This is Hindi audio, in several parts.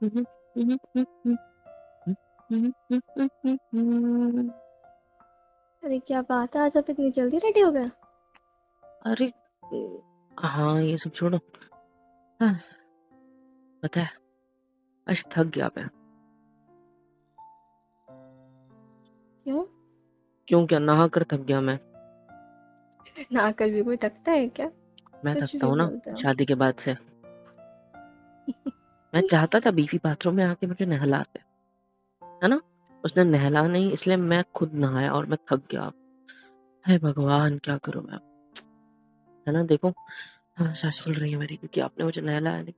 अरे क्या बात है, आज आप इतनी जल्दी रेडी हो गए? अरे हाँ, ये सब छोड़ो। हाँ, पता है आज थक गया मैं। क्यों? क्यों क्या, नहा कर थक गया मैं। ना कर भी कोई थकता है क्या? मैं कुछ थकता भी हूँ ना बोलते हो। शादी के बाद से। मैं चाहता था बीवी बाथरूम में आके मुझे नहला दे, है ना। उसने नहला नहीं, इसलिए मैं खुद नहाया और मैं थक गया। हे भगवान, क्या करूं मैं, है ना। देखो, हाँ, सांस फूल रही है मेरी क्योंकि आपने मुझे नहलाया नहीं।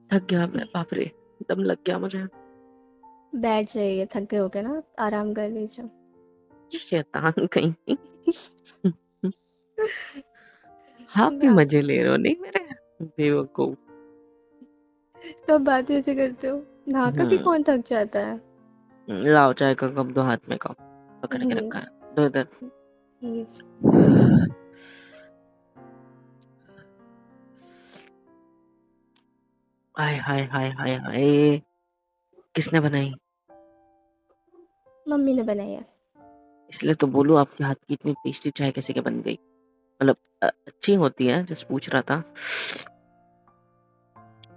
थक गया मैं, बाप रे, दम लग गया मुझे। बैठ जाइए, थक गए होगे ना, आराम कर लीजिए। शैतान कहीं। आप भी आप मजे ले रहे हो नहीं मेरे, बेवकूफ। तो बातें ऐसे करते हो, नहाकर भी हम्म कौन थक जाता है। लाओ चाय का कप दो, हाथ में कप पकड़ के हम्म, रखा है, दो इधर। ये हाय हाय हाय हाय हाय, किसने बनाई। मम्मी ने बनाई है। इसलिए तो बोलूं, आपके हाथ की इतनी टेस्टी चाय कैसे के बन गई। मतलब अच्छी होती है, जस्ट पूछ रहा था।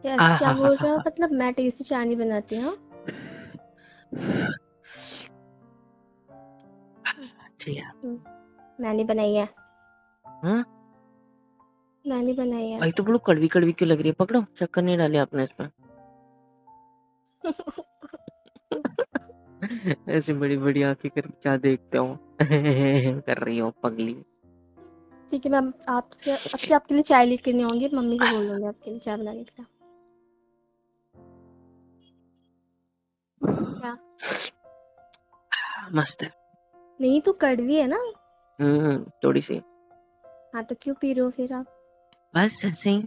क्या आ क्या हा हा बोल हा रहे हो? हा। मतलब मैं टेस्टी चाय नहीं बनाती? हाँ, अच्छी है। मैंने बनाई है। हाँ, मैंने बनाई है। भाई तो बोलो कड़वी कड़वी क्यों लग रही है, पकड़ो, चक्कर नहीं डाले आपने इसमें। ऐसी बड़ी बड़ी आंखें करके क्या देखते हो। कर रही हो पगली। ठीक है, मैं आपसे अब से आपके लिए चाय लेकर नहीं आऊंगी, मम्मी से बोल दूंगी आपके लिए चाय बनाने के लिए। क्या? मस्त है। नहीं तो कड़वी है ना। थोड़ी सी। हाँ तो क्यों पी रहे हो फिर आप? बस ऐसे ही।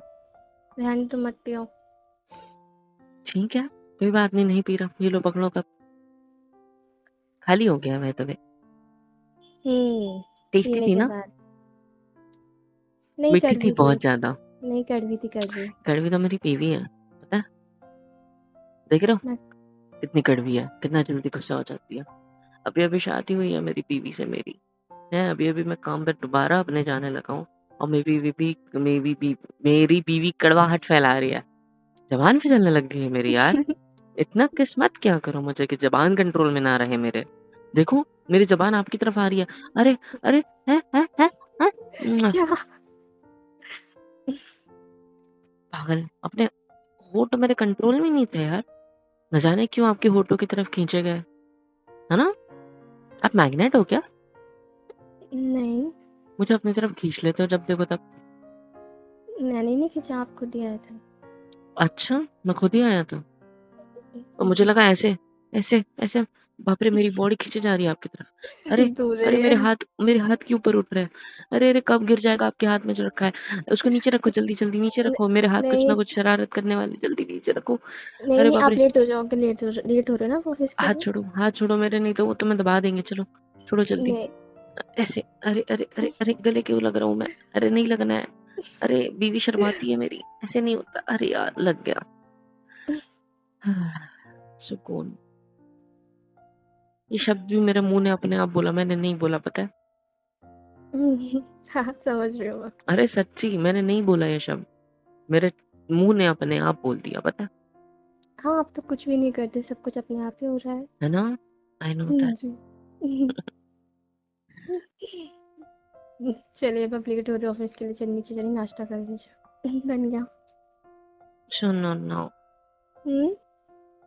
रहने तो मत पियो। ठीक है, कोई बात नहीं, नहीं पी रहा, ये लो पकड़ो कप। खाली हो गया मैं तो। टेस्टी पीने थी के ना। बाद। नहीं, मीठी थी कड़वी थी। बहुत ज्यादा। नहीं, कड़वी थी, कड़वी। कड़वी तो मेरी बीवी है, पता है। देख रहे हो मैं कितनी कड़वी है, कितना जल्दी गुस्सा हो जाती है। अभी अभी शादी हुई है मेरी बीवी से मेरी, है। अभी अभी मैं काम पे दोबारा अपने जाने लगा हूँ। और मेरी बीवी कड़वाहट फैला रही है। जबान फिसलने लग गई है मेरी यार। इतना किस्मत क्या करो मुझे कि जबान कंट्रोल में ना रहे मेरे। देखो, मेरी जबान आपकी तरफ आ रही है। अरे अरे, है मुआ, क्या? पागल। अपने होठ मेरे कंट्रोल में नहीं थे यार। न जाने क्यों आपके होठों की तरफ खींचे गए, है ना। आप मैग्नेट हो क्या। नहीं, मुझे अपनी तरफ खींच लेते हो जब देखो तब। मैंने नहीं खींचा, आप खुद ही आए थे। अच्छा, मैं खुद ही आया था। और मुझे लगा ऐसे ऐसे ऐसे। बाप रे, मेरी बॉडी खींची जा रही है आपकी तरफ। अरे दूर अरे, रहिए। मेरे हाथ के ऊपर उठ रहे हैं। अरे अरे, कब गिर जाएगा आपके हाथ में जो रखा है, उसको नीचे रखो, जल्दी जल्दी नीचे न- रखो। मेरे हाथ कुछ नहीं ना कुछ शरारत करने वाली, जल्दी नीचे रखो। नहीं अरे नहीं, बाप आप रे, लेट हो जाओगे, लेट हो रहे हो ना ऑफिस के हाथ लिए। छोड़ो, हाथ छोड़ो मेरे, नहीं तो वो तुम्हें दबा देंगे। चलो छोड़ो जल्दी। नहीं। ऐसे, अरे अरे अरे अरे, गले क्यों लग रहा हूँ मैं। अरे नहीं लगना है। अरे बीवी शर्माती है मेरी, ऐसे नहीं होता। अरे यार लग गया। सुकून। ये शब्द भी मेरे मुंह ने अपने आप बोला, मैंने नहीं बोला, पता है। हाँ, समझ रही हूँ मैं। अरे सच्ची, मैंने नहीं बोला ये शब्द, मेरे मुंह ने अपने आप बोल दिया, पता हाँ, आप तो कुछ भी नहीं करते, सब कुछ अपने आप ही हो रहा है। है ना। I know that. जी। चलिए, अब आप लेट हो रहे हो ऑफिस के लिए, चलिए नीचे चलिए, नाश्ता कर लीजिए। बन गया। सुनो ना, हम्म।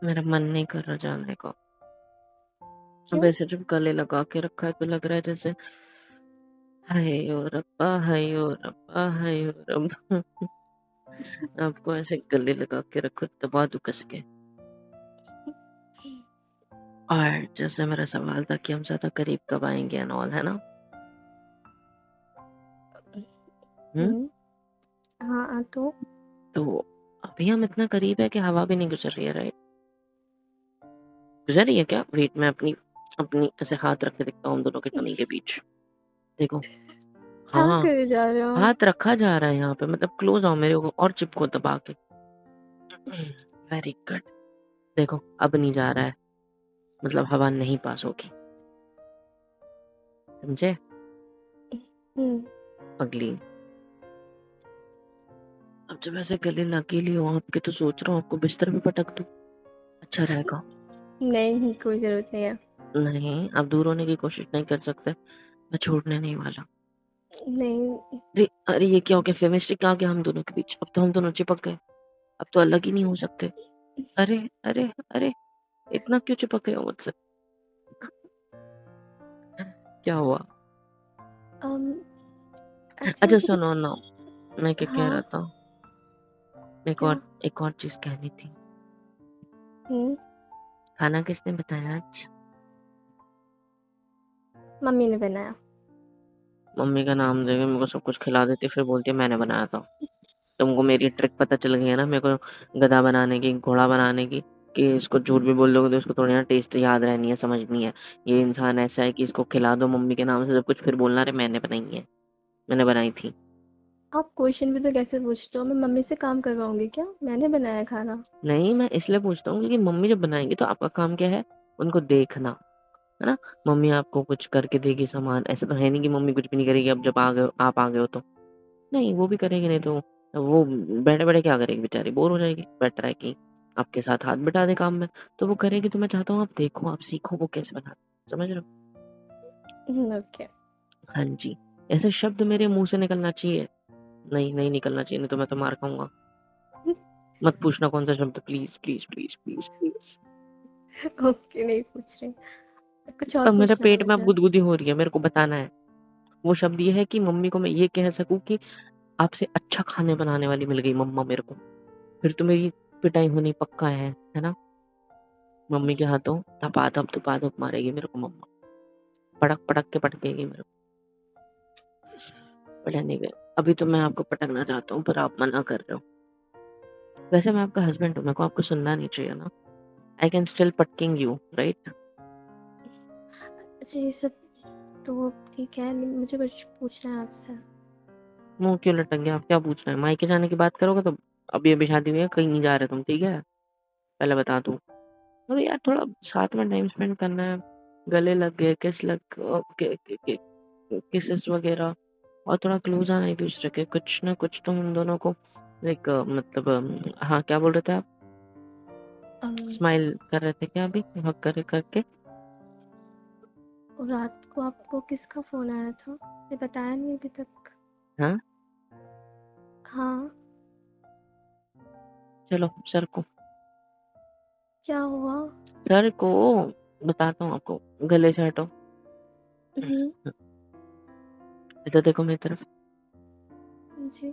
मेरा मन नहीं कर रहा जाने को। अब क्यों? ऐसे जब गले लगा के रखा है तो लग रहा है जैसे हाय ओ रब्बा, हाय ओ रब्बा, हाय ओ रब्बा। आपको ऐसे गले लगा के रखो, दबा दो कस के। और जैसे मेरा सवाल था कि हम ज्यादा करीब कब आएंगे एंड ऑल, है ना। हम्म हम्म। हाँ तो अभी हम इतना करीब है कि हवा भी नहीं गुजर रही है, राइट। गुजर रही है क्या, वेट में अपनी अपनी ऐसे हाथ रख के देखता हूँ हम दोनों के टमी के बीच। देखो, क्या हाँ, करे जा रहे हो? हाथ रखा जा रहा है यहाँ पे, मतलब क्लोज आओ मेरे को और चिपको दबा के। Very good. देखो अब नहीं जा रहा है, मतलब हवा नहीं पास होगी, समझे हम्म। पगली। अब जब ऐसे गले लकीली हो आपके तो सोच रहा हूँ आपको बिस्तर में पटक दूं, अच्छा रहेगा। नहीं, कोई जरूरत नहीं है। नहीं, आप दूर होने की कोशिश नहीं कर सकते, मैं छोड़ने नहीं वाला। नहीं। अरे अरे ये क्या हो गया, फेमिस्टिक आ गया हम दोनों के बीच, अब तो हम दोनों चिपक गए, अब तो अलग ही नहीं हो सकते। अरे अरे अरे, इतना क्यों चिपक रहे हो मुझसे, क्या हुआ? अम एक्चुअली अच्छा मुझे सुनो ना, कुछ। मैं क्या कह रहा हाँ। था, क्या? एक और चीज कहनी थी। हम्म। खाना किसने बताया आज? मम्मी ने बनाया। मम्मी का नाम देके मेरे को सब कुछ खिला देती, फिर बोलती है मैंने बनाया था। तुमको मेरी ट्रिक पता चल गई है ना, मेरे को गधा बनाने की, घोड़ा बनाने की, कि इसको झूठ भी बोल दोगे तो इसको थोड़ी ना टेस्ट याद रहनी है, समझनी है। ये इंसान ऐसा है कि इसको खिला दो मम्मी के नाम से सब कुछ, फिर बोलना रे मैंने बनाई है, मैंने बनाई थी। आप क्वेश्चन भी तो कैसे पूछते हो? मैं मम्मी से काम करवाऊंगी क्या? मैंने बनाया खाना। नहीं, मैं इसलिए पूछता हूँ क्योंकि मम्मी जब बनाएंगी तो आपका काम क्या है, उनको देखना, है ना। मम्मी आपको कुछ करके देगी सामान, ऐसा तो है नहीं कि मम्मी कुछ भी नहीं करेगी अब जब आ गए आप आ गए हो तो। नहीं वो भी करेगी, नहीं तो वो बैठे बैठे क्या करेगी बेचारी, बोर हो जाएगी, बेटर है कि आपके साथ हाथ बटा दे काम में। तो वो करेगी तो मैं चाहता हूँ आप देखो, आप सीखो वो कैसे बनाती है, समझ रहे हो। ओके। हाँ जी, ऐसे शब्द मेरे मुंह से निकलना चाहिए, नहीं नहीं निकलना चाहिए, नहीं तो मैं तो मार खाऊंगा। मत पूछना कौन सा शब्द, please please please please please. Okay, नहीं पूछ रही। कुछ और अब मेरे पूछना है पेट में अब मुझे। गुदगुदी हो रही है, मेरे को बताना है। वो शब्द ये है कि मम्मी को मैं ये कह सकूं कि आपसे अच्छा खाने बनाने वाली मिल गई मम्मा मेरे को, फिर तो मेरी पिटाई होनी पक्का है ना। मम्मी के हाथों धपाधप मारेगी मेरे को मम्मा, पटक पटक के पटकेगी मेरे को। बट एनीवे, अभी तो मैं आपको पटकना चाहता हूँ पर आप मना कर रहे हो। वैसे मैं आपका हस्बैंड हूँ, मेरे को आपको सुनना नहीं चाहिए ना। I can still putting you right. अच्छा, ये सब तो ठीक है, मुझे कुछ पूछना है आपसे। मुंह क्यों लटक गया, आप क्या पूछ रहे हैं? मायके जाने की बात करोगे तो अभी अभी शादी हुई है, कहीं नहीं जा रहे तुम, ठीक है, पहले बता दूं। अरे यार थोड़ा साथ में टाइम स्पेंड करना है, गले लग गए, किसेस वगैरह, और थोड़ा क्लोज आना एक दूसरे के, कुछ ना कुछ तो हम दोनों को लाइक मतलब हाँ क्या बोल रहे थे आप, अम, स्माइल कर रहे थे क्या अभी, हक करे करके। और रात को आपको किसका फोन आया था? ये बताया नहीं अभी तक। हाँ हाँ। चलो सर को, क्या हुआ? सर को बताता हूँ आपको, गले से हटो, हम्म। इधर देखो मेरी तरफ। जी।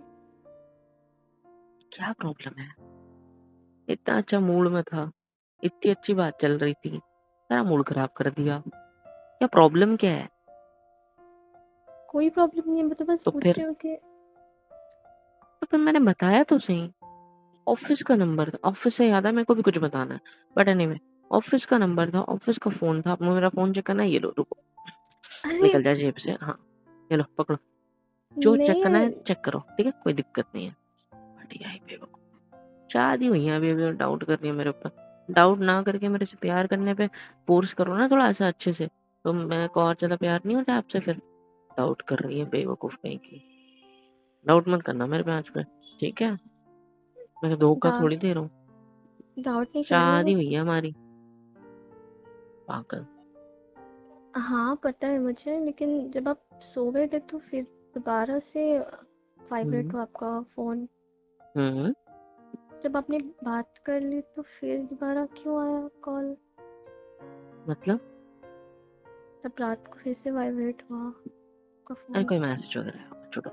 क्या प्रॉब्लम है, इतना अच्छा मूड में था, इतनी अच्छी बात चल रही थी, सारा मूड खराब कर दिया, क्या प्रॉब्लम क्या है? कोई प्रॉब्लम नहीं है, मैं तो बस तो पूछ फिर रही हूँ कि। मैंने बताया तो सही, ऑफिस का नंबर था, ऑफिस से याद है मेरे को भी कुछ बताना है, बट एनीवे ऑफिस का नंबर था, ऑफिस का फोन था, आपको मेरा फोन चेक करना है, ये लो रुको, अरे निकल जाए जेब से, हाँ ये लो पकड़ो, जो चेक नहीं करना है है। चेक करो, ठीक है कोई दिक्कत नहीं है। बढ़िया ही बेवकूफ, शादी हुई है अभी अभी और डाउट कर रही है मेरे ऊपर, डाउट ना करके मेरे से प्यार करने पे फोर्स करो ना थोड़ा सा अच्छे से, तो मैं को और ज्यादा प्यार नहीं होता आपसे फिर। डाउट कर रही है बेवकूफ कहीं की, डाउट मत करना मेरे पे आज पे, ठीक है, मैं धोखा थोड़ी डाउट दे रहा हूँ, डाउट नहीं कर रही हूँ शादी हुई बस। है हमारी, पागल। हाँ, पता है मुझे, लेकिन जब आप सो गए थे तो फिर दोबारा से वाइब्रेट हम्म हुआ आपका फोन। हम्म जब आपने बात कर ली तो फिर दोबारा क्यों आया कॉल? मतलब, तब रात को फिर से वाइब्रेट हुआ आपका अरे फोन। कोई मैसेज वगैरह है छोड़ो।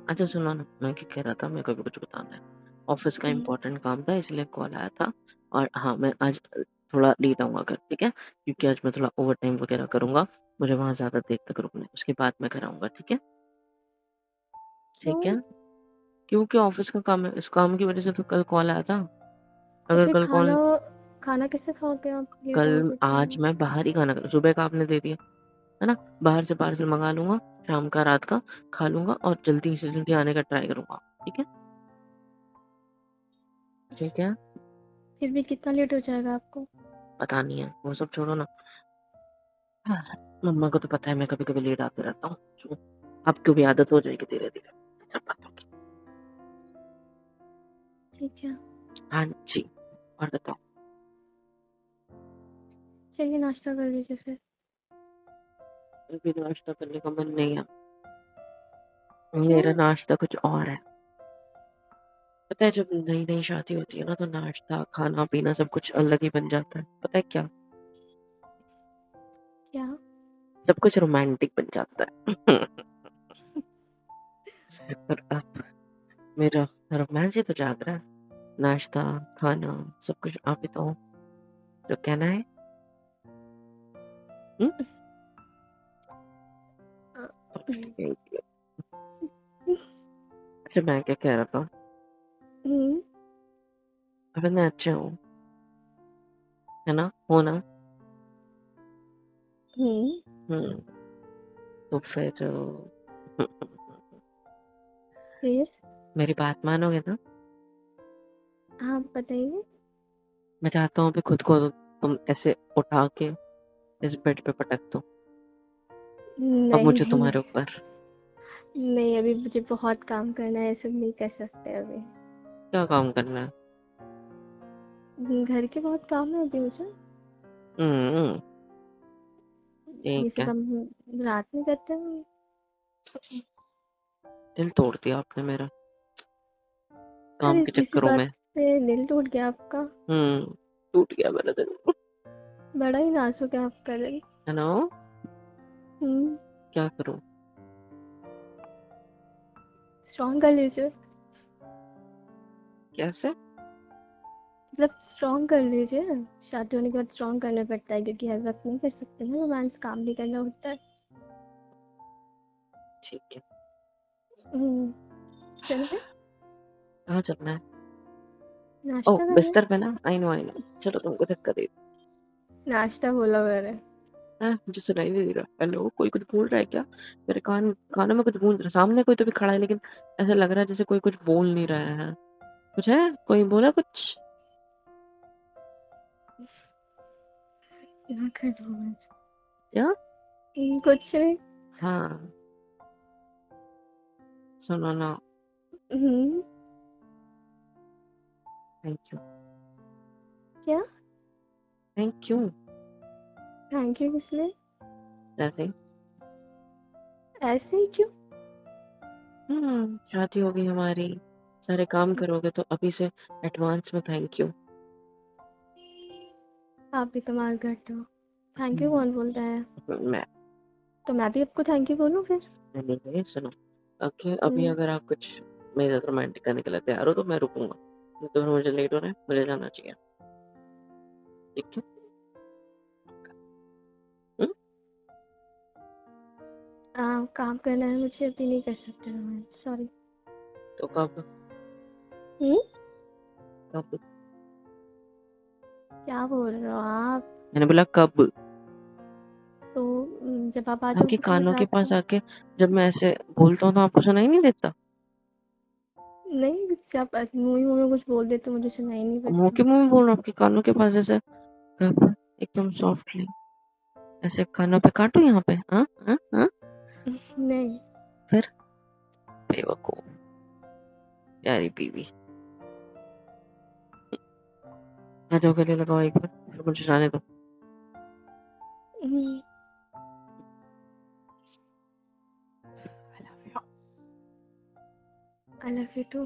अच्छा सुनो ना, मैं क्या कह रहा था, मेरे को भी कुछ बताना है, ऑफिस का हम्म। इम्पोर्टेंट काम था इसलिए कॉल आया था। और हाँ मैं आज थोड़ा लेट आऊंगा घर, ठीक है, क्योंकि आज मैं थोड़ा ओवर टाइम वगैरह करूंगा, मुझे वहां ज्यादा देर तक रुकना है, उसके बाद मैं घर आऊंगा, ठीक है। ठीक क्यों? है, क्योंकि ऑफिस का काम है, इस काम की वजह से तो कल कॉल आया था। तो अगर फिर कल खाना कॉल, खाना कैसे खाओगे आप? ये तो कल कुछ आज मैं बाहर ही खाना सुबह का आपने दे दिया है ना, बाहर से पार्सल मंगा लूंगा, शाम का रात का खा लूंगा और जल्दी से जल्दी आने का ट्राई करूंगा, ठीक है। ठीक है, फिर भी कितना लेट हो जाएगा आपको? पता नहीं है, वो सब छोड़ो ना। हाँ, मम्मा को तो पता है मैं कभी-कभी लेट आते रहता हूँ। तो आपको भी आदत हो जाएगी धीरे-धीरे सब बातों की। ठीक है, हाँ जी, और बताओ? चलिए नाश्ता कर लीजिए फिर। अभी नाश्ता करने का मन नहीं है। क्यों? मेरा नाश्ता कुछ और है। पता है जब नई-नई शादी होती है ना तो नाश्ता, खाना-पीना सब कुछ अलग ही बन जाता है। पता है क्या? क्या? सब कुछ रोमांटिक बन जाता है। और अब मेरा रोमांस ही तो जाग रहा है। नाश्ता, खाना सब कुछ आप ही तो हो। जो कहना है? हुँ? अ, थैंक यू। अच्छा मैं क्या कह रहा था? हुँ, अगर मैं अच्छा हूँ, है ना? हो ना? हुँ, हुँ, तो फिर फिर? मेरी बात मानोगे ना? हाँ, बताइए। मैं चाहता हूँ अभी खुद को तुम ऐसे उठा के इस बेड पे पटक दो। अब नहीं, मुझे नहीं, तुम्हारे नहीं, ऊपर नहीं अभी मुझे बहुत काम करना है, ये सब नहीं कर सकते अभी। क्या काम करना है? घर के बहुत काम है अभी मुझे। हुँ, ये ठीक सब है। हम रात में करते हैं। दिल तोड़ दिया आपने मेरा काम अरे के इसी चक्करों बात में। पे दिल टूट गया आपका? टूट गया मेरा दिल। बड़ा ही नाजुक है आपका दिल। है ना? हुँ, क्या करूँ? स्ट्रॉन्ग कर लीजिए। कैसे? मतलब स्ट्रॉन्ग कर लीजिए। शादी होने के बाद स्ट्रॉन्ग करना पड़ता है क्योंकि हर वक़्त नहीं कर सकते ना रोमांस, काम भी करना होता है। ठीक है। चलें? कहाँ चलना है? ओह! नाश्ता करने? बिस्तर पे ना? I no. चलो तुमको धक्का दे नाश्ता बोला मैंने। हैं? मुझे सुनाई नहीं दे रहा। हेलो कोई कुछ बोल रहा है क्या? मेरे कानों में कुछ गूंज रहा है। सामने कोई तो भी खड़ा है लेकिन ऐसा लग रहा है जैसे कोई कुछ बोल नहीं रहा है। कुछ है? कोई बोला कुछ? क्या कर दूँ मैं? क्या? कुछ नहीं। हाँ, सुनो ना। हुँ, थैंक यू। क्या? Thank you. थैंक यू किस लिए? ऐसे ही। ऐसे ही क्यों? शादी होगी हमारी। सारे काम करोगे तो अभी से एडवांस में थैंक यू। आप भी कमाल करते हो। थैंक यू हम्म, कौन बोल रहा है? मैं तो मैं भी आपको थैंक यू बोलूँ फिर? नहीं सुनो। ओके अभी हुँ, अगर आप कुछ मेरे साथ रोमांटिक करने के लिए तैयार हो तो मैं रुकूंगा। नहीं तो फिर मुझे लेट हो रहा है, मुझे जाना चाहिए। ठीक है? हम्म, काम करना है मुझे अभी नहीं कर सकते रोमांस सॉरी। तो कब? हुँ? कब? क्या बोल रहे हो आप? मैंने बोला कब? तो जब आप आ आपके जाओगे फिर कानों के रात पास को। आके जब मैं ऐसे बोलता हूँ तो आपको सुनाई नहीं देता? नहीं जब मुँह ही मुँह में कुछ बोल देते मुझे सुनाई नहीं मुंह पड़ता। के मुंह में बोल रहा हूँ आपके कानों के पास ऐसे कब एकदम सॉफ्टली ऐसे कानों पे काटो यहाँ पे हाँ हाँ हाँ नहीं। फिर बेवकूफ प्यारी बीवी आ जाओ गले लगाओ एक बार फिर मुझे जाने दो। हुँ, I love you. I love you too.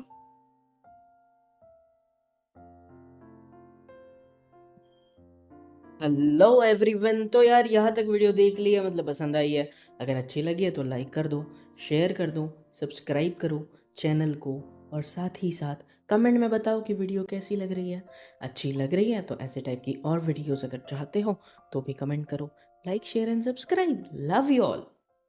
Hello everyone. तो यार यहाँ तक वीडियो देख ली है, मतलब पसंद आई है। अगर अच्छी लगी है तो लाइक कर दो, शेयर कर दो, सब्सक्राइब करो चैनल को, और साथ ही साथ कमेंट में बताओ कि वीडियो कैसी लग रही है। अच्छी लग रही है तो ऐसे टाइप की और वीडियोस अगर चाहते हो तो भी कमेंट करो। Like share and subscribe. Love you all.